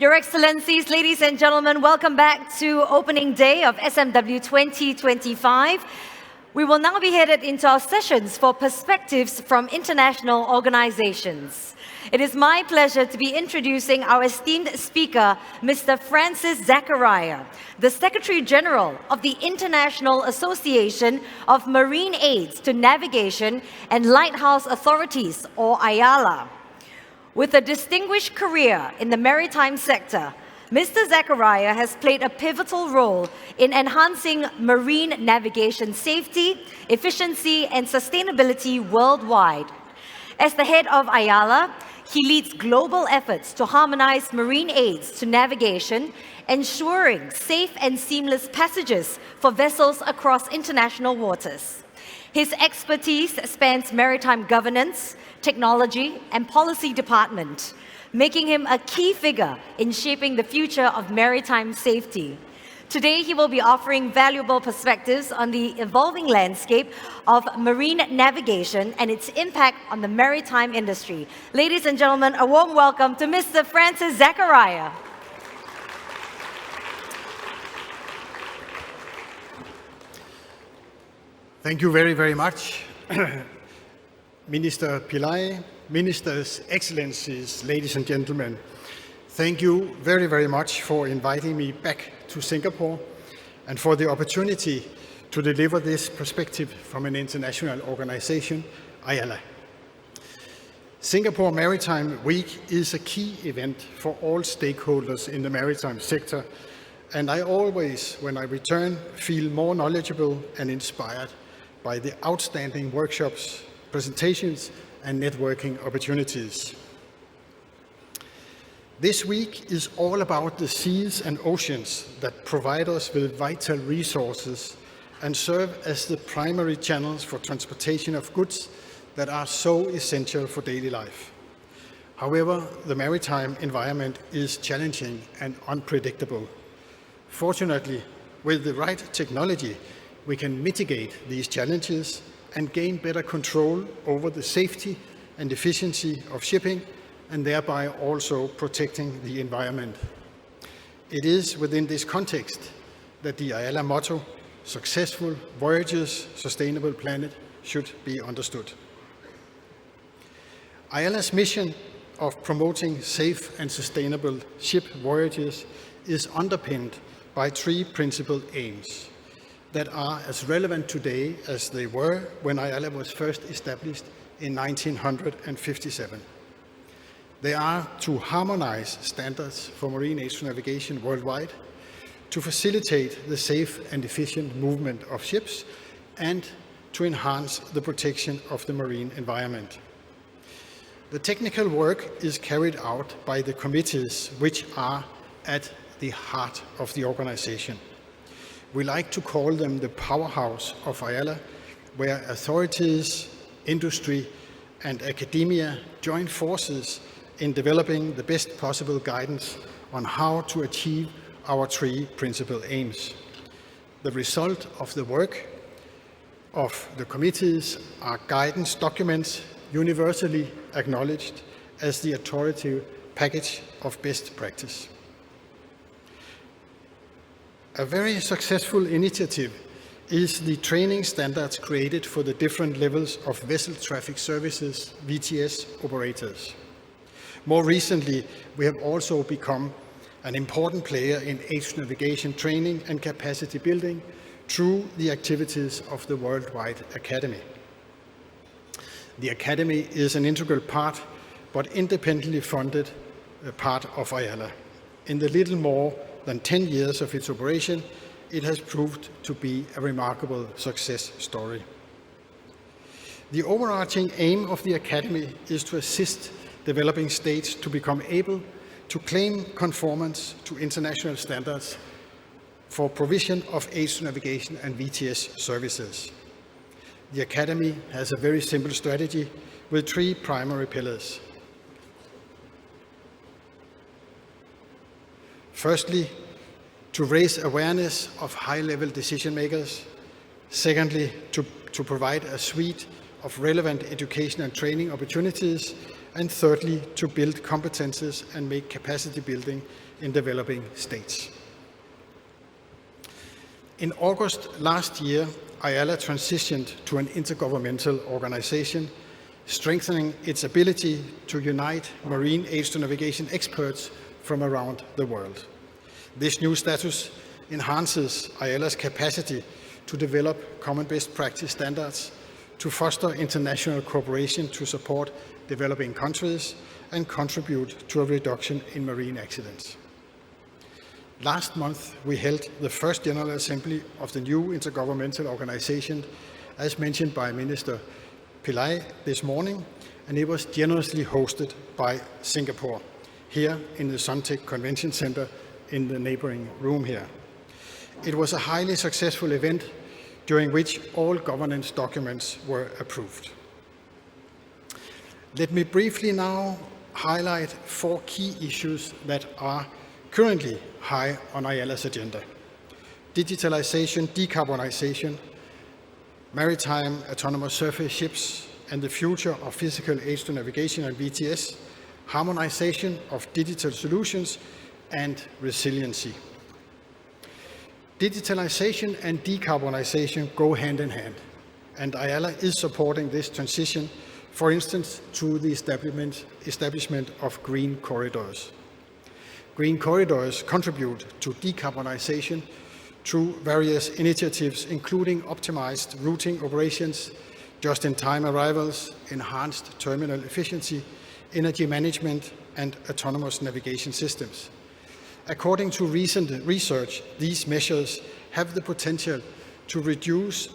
Your Excellencies, ladies and gentlemen, welcome back to opening day of SMW 2025. We will now be headed into our sessions for perspectives from international organizations. It is my pleasure to be introducing our esteemed speaker, Mr. Francis Zachariah, the Secretary General of the International Association of Marine Aids to Navigation and Lighthouse Authorities, or IALA. With a distinguished career in the maritime sector, Mr. Zachariah has played a pivotal role in enhancing marine navigation safety, efficiency, and sustainability worldwide. As the head of IALA, he leads global efforts to harmonize marine aids to navigation, ensuring safe and seamless passages for vessels across international waters. His expertise spans maritime governance, technology, and policy department, making him a key figure in shaping the future of maritime safety. Today, he will be offering valuable perspectives on the evolving landscape of marine navigation and its impact on the maritime industry. Ladies and gentlemen, a warm welcome to Mr. Francis Zachariah. Thank you very, very much. Minister Pillai, Ministers, Excellencies, ladies and gentlemen, thank you very, very much for inviting me back to Singapore and for the opportunity to deliver this perspective from an international organization, IALA. Singapore Maritime Week is a key event for all stakeholders in the maritime sector, and I always, when I return, feel more knowledgeable and inspired by the outstanding workshops, presentations, and networking opportunities. This week is all about the seas and oceans that provide us with vital resources and serve as the primary channels for transportation of goods that are so essential for daily life. However, the maritime environment is challenging and unpredictable. Fortunately, with the right technology, we can mitigate these challenges and gain better control over the safety and efficiency of shipping, and thereby also protecting the environment. It is within this context that the IALA motto, "Successful Voyages, Sustainable Planet," should be understood. IALA's mission of promoting safe and sustainable ship voyages is underpinned by three principal aims that are as relevant today as they were when IALA was first established in 1957. They are to harmonize standards for marine aids to navigation worldwide, to facilitate the safe and efficient movement of ships, and to enhance the protection of the marine environment. The technical work is carried out by the committees which are at the heart of the organization. We like to call them the powerhouse of IALA, where authorities, industry, and academia join forces in developing the best possible guidance on how to achieve our three principal aims. The result of the work of the committees are guidance documents universally acknowledged as the authoritative package of best practice. A very successful initiative is the training standards created for the different levels of vessel traffic services, VTS operators. More recently, we have also become an important player in aids navigation training and capacity building through the activities of the Worldwide Academy. The Academy is an integral part, but independently funded part of IALA. In the little more than 10 years of its operation, it has proved to be a remarkable success story. The overarching aim of the Academy is to assist developing states to become able to claim conformance to international standards for provision of aids to navigation and VTS services. The Academy has a very simple strategy with three primary pillars. Firstly, to raise awareness of high-level decision makers. Secondly, to provide a suite of relevant education and training opportunities. and thirdly, to build competences and make capacity building in developing states. In August last year, IALA transitioned to an intergovernmental organization, strengthening its ability to unite marine aids to navigation experts from around the world. This new status enhances IALA's capacity to develop common best practice standards, to foster international cooperation to support developing countries, and contribute to a reduction in marine accidents. Last month, we held the first General Assembly of the new intergovernmental organization, as mentioned by Minister Pillai this morning, and it was generously hosted by Singapore, here in the Suntec Convention Center in the neighboring room here. It was a highly successful event during which all governance documents were approved. Let me briefly now highlight 4 key issues that are currently high on IALA's agenda: digitalization, decarbonization, maritime autonomous surface ships, and the future of physical aids to navigation and VTS, harmonization of digital solutions, and resiliency. Digitalization and decarbonization go hand in hand, and IALA is supporting this transition, for instance, through the establishment of green corridors. Green corridors contribute to decarbonization through various initiatives, including optimized routing operations, just-in-time arrivals, enhanced terminal efficiency, energy management, and autonomous navigation systems. According to recent research, these measures have the potential to reduce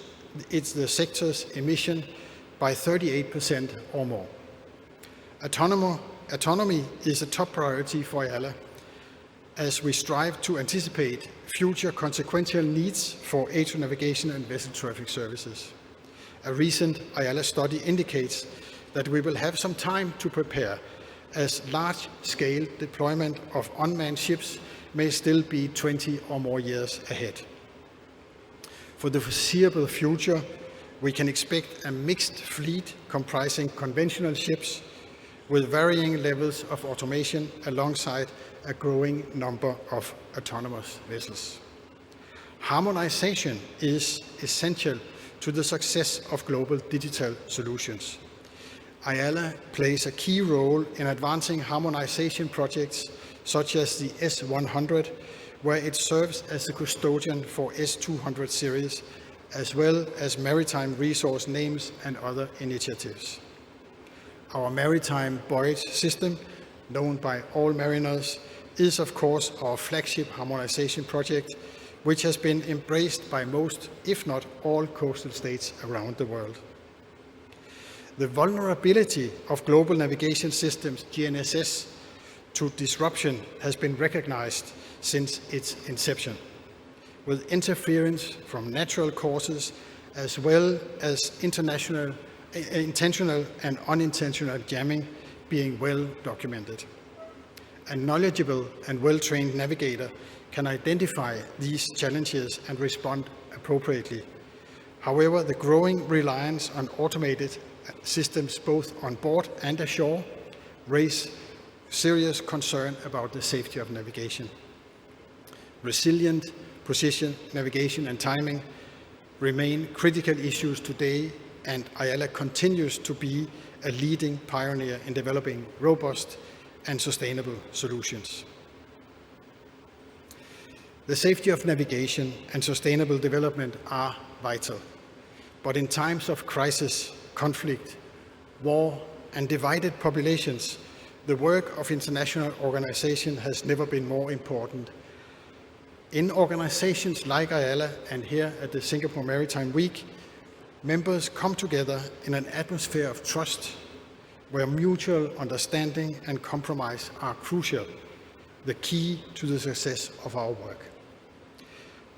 the sector's emission by 38% or more. Autonomy is a top priority for IALA as we strive to anticipate future consequential needs for aid to navigation and vessel traffic services. A recent IALA study indicates that we will have some time to prepare, as large-scale deployment of unmanned ships may still be 20 or more years ahead. For the foreseeable future, we can expect a mixed fleet comprising conventional ships with varying levels of automation alongside a growing number of autonomous vessels. Harmonization is essential to the success of global digital solutions. IALA plays a key role in advancing harmonization projects such as the S100, where it serves as the custodian for S200 series, as well as maritime resource names and other initiatives. Our maritime buoyage system, known by all mariners, is of course our flagship harmonization project, which has been embraced by most, if not all, coastal states around the world. The vulnerability of global navigation systems, GNSS, to disruption has been recognized since its inception, with interference from natural causes as well as intentional and unintentional jamming being well documented. A knowledgeable and well-trained navigator can identify these challenges and respond appropriately. However, the growing reliance on automated systems both on board and ashore raise serious concern about the safety of navigation. Resilient precision, navigation, and timing remain critical issues today, and IALA continues to be a leading pioneer in developing robust and sustainable solutions. The safety of navigation and sustainable development are vital, but in times of crisis, conflict, war, and divided populations, the work of international organizations has never been more important. In organizations like IALA and here at the Singapore Maritime Week, members come together in an atmosphere of trust where mutual understanding and compromise are crucial, the key to the success of our work.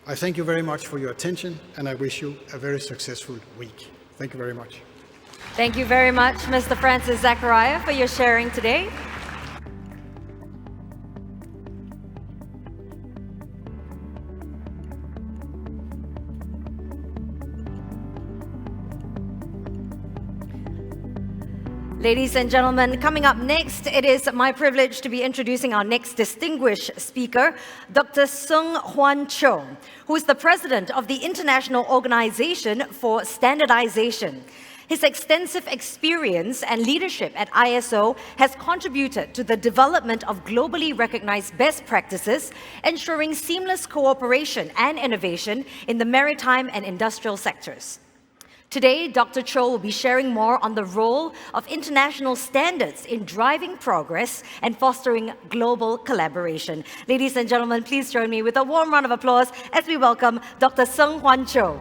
I thank you very much for your attention, and I wish you a very successful week. Thank you very much. Thank you very much, Mr. Francis Zachariah, for your sharing today. Ladies and gentlemen, coming up next, it is my privilege to be introducing our next distinguished speaker, Dr. Sung Hwan Cho, who is the president of the International Organization for Standardization. His extensive experience and leadership at ISO has contributed to the development of globally recognized best practices, ensuring seamless cooperation and innovation in the maritime and industrial sectors. Today, Dr. Cho will be sharing more on the role of international standards in driving progress and fostering global collaboration. Ladies and gentlemen, please join me with a warm round of applause as we welcome Dr. Sung Hwan Cho.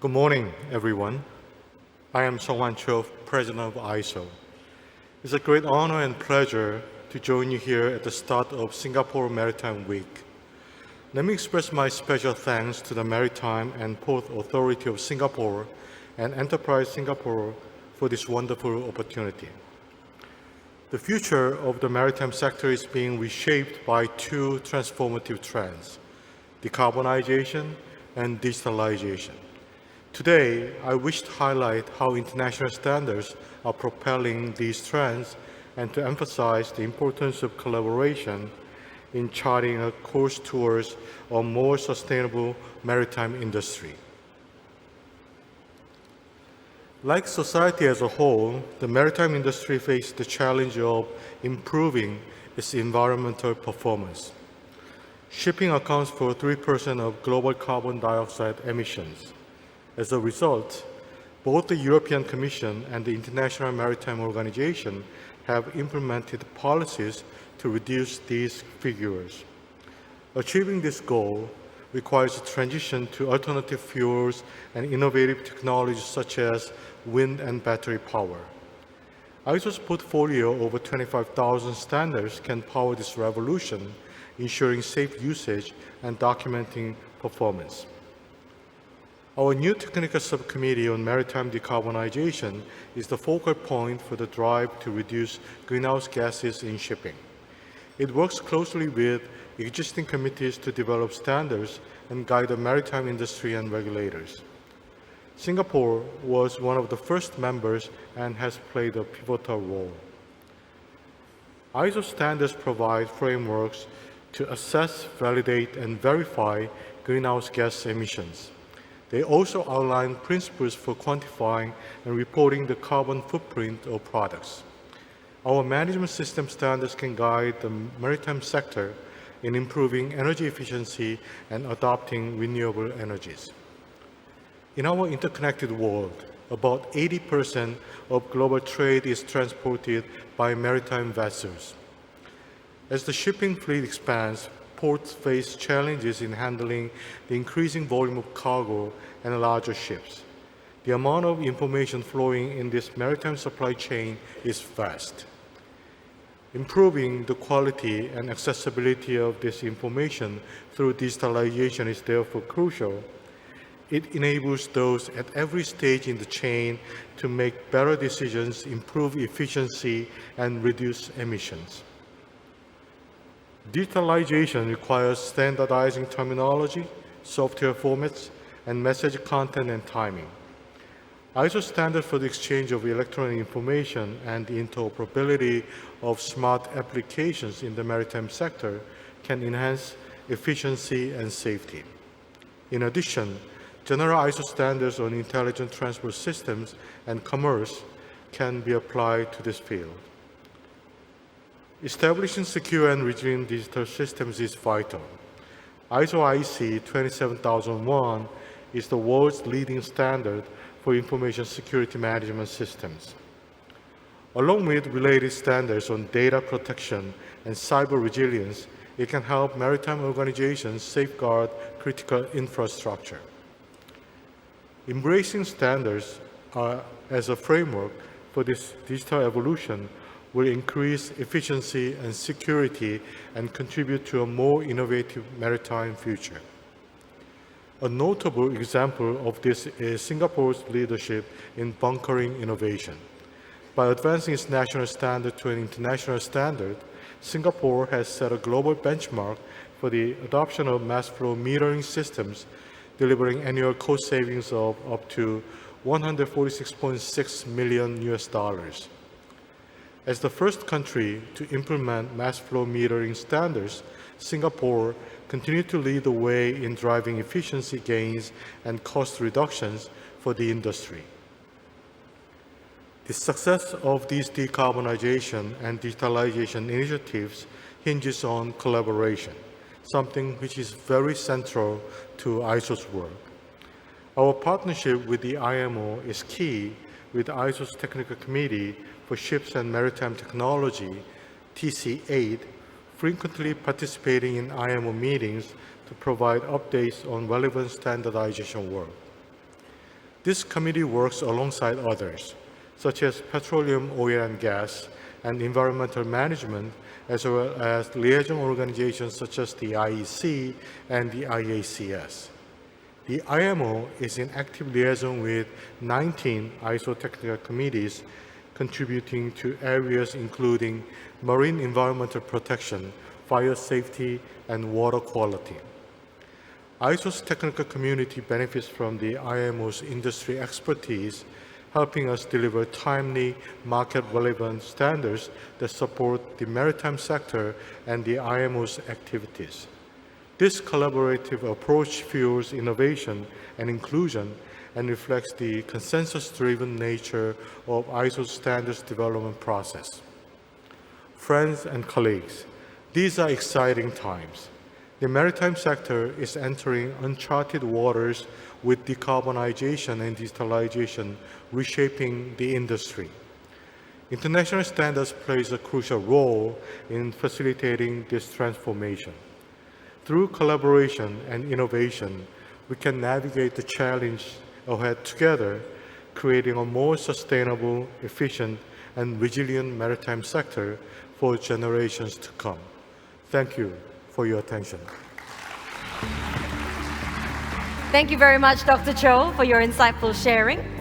Good morning, everyone. I am Sung Hwan Cho, President of ISO. It's a great honor and pleasure to join you here at the start of Singapore Maritime Week. Let me express my special thanks to the Maritime and Port Authority of Singapore and Enterprise Singapore for this wonderful opportunity. The future of the maritime sector is being reshaped by two transformative trends: decarbonization and digitalization. Today, I wish to highlight how international standards are propelling these trends and to emphasize the importance of collaboration in charting a course towards a more sustainable maritime industry. Like society as a whole, the maritime industry faces the challenge of improving its environmental performance. Shipping accounts for 3% of global carbon dioxide emissions. As a result, both the European Commission and the International Maritime Organization have implemented policies to reduce these figures. Achieving this goal requires a transition to alternative fuels and innovative technologies such as wind and battery power. ISO's portfolio of over 25,000 standards can power this revolution, ensuring safe usage and documenting performance. Our new technical subcommittee on maritime decarbonization is the focal point for the drive to reduce greenhouse gases in shipping. It works closely with existing committees to develop standards and guide the maritime industry and regulators. Singapore was one of the first members and has played a pivotal role. ISO standards provide frameworks to assess, validate, and verify greenhouse gas emissions. They also outline principles for quantifying and reporting the carbon footprint of products. Our management system standards can guide the maritime sector in improving energy efficiency and adopting renewable energies. In our interconnected world, about 80% of global trade is transported by maritime vessels. As the shipping fleet expands, ports face challenges in handling the increasing volume of cargo and larger ships. The amount of information flowing in this maritime supply chain is vast. Improving the quality and accessibility of this information through digitalization is therefore crucial. It enables those at every stage in the chain to make better decisions, improve efficiency, and reduce emissions. Digitalization requires standardizing terminology, software formats, and message content and timing. ISO standards for the exchange of electronic information and the interoperability of smart applications in the maritime sector can enhance efficiency and safety. In addition, general ISO standards on intelligent transport systems and commerce can be applied to this field. Establishing secure and resilient digital systems is vital. ISO IEC 27001 is the world's leading standard for information security management systems. Along with related standards on data protection and cyber resilience, it can help maritime organizations safeguard critical infrastructure. Embracing standards as a framework for this digital evolution will increase efficiency and security and contribute to a more innovative maritime future. A notable example of this is Singapore's leadership in bunkering innovation. By advancing its national standard to an international standard, Singapore has set a global benchmark for the adoption of mass flow metering systems, delivering annual cost savings of up to $146.6 million. As the first country to implement mass flow metering standards, Singapore continued to lead the way in driving efficiency gains and cost reductions for the industry. The success of these decarbonization and digitalization initiatives hinges on collaboration, something which is very central to ISO's work. Our partnership with the IMO is key, with ISO's Technical Committee for Ships and Maritime Technology, TC8, frequently participating in IMO meetings to provide updates on relevant standardization work. This committee works alongside others, such as petroleum, oil and gas, and environmental management, as well as liaison organizations such as the IEC and the IACS. The IMO is in active liaison with 19 ISO technical committees, contributing to areas including marine environmental protection, fire safety, and water quality. ISO's technical community benefits from the IMO's industry expertise, helping us deliver timely, market-relevant standards that support the maritime sector and the IMO's activities. This collaborative approach fuels innovation and inclusion and reflects the consensus-driven nature of ISO's standards development process. Friends and colleagues, these are exciting times. The maritime sector is entering uncharted waters with decarbonization and digitalization reshaping the industry. International standards plays a crucial role in facilitating this transformation. Through collaboration and innovation, we can navigate the challenge ahead together, creating a more sustainable, efficient, and resilient maritime sector for generations to come. Thank you for your attention. Thank you very much, Dr. Cho, for your insightful sharing.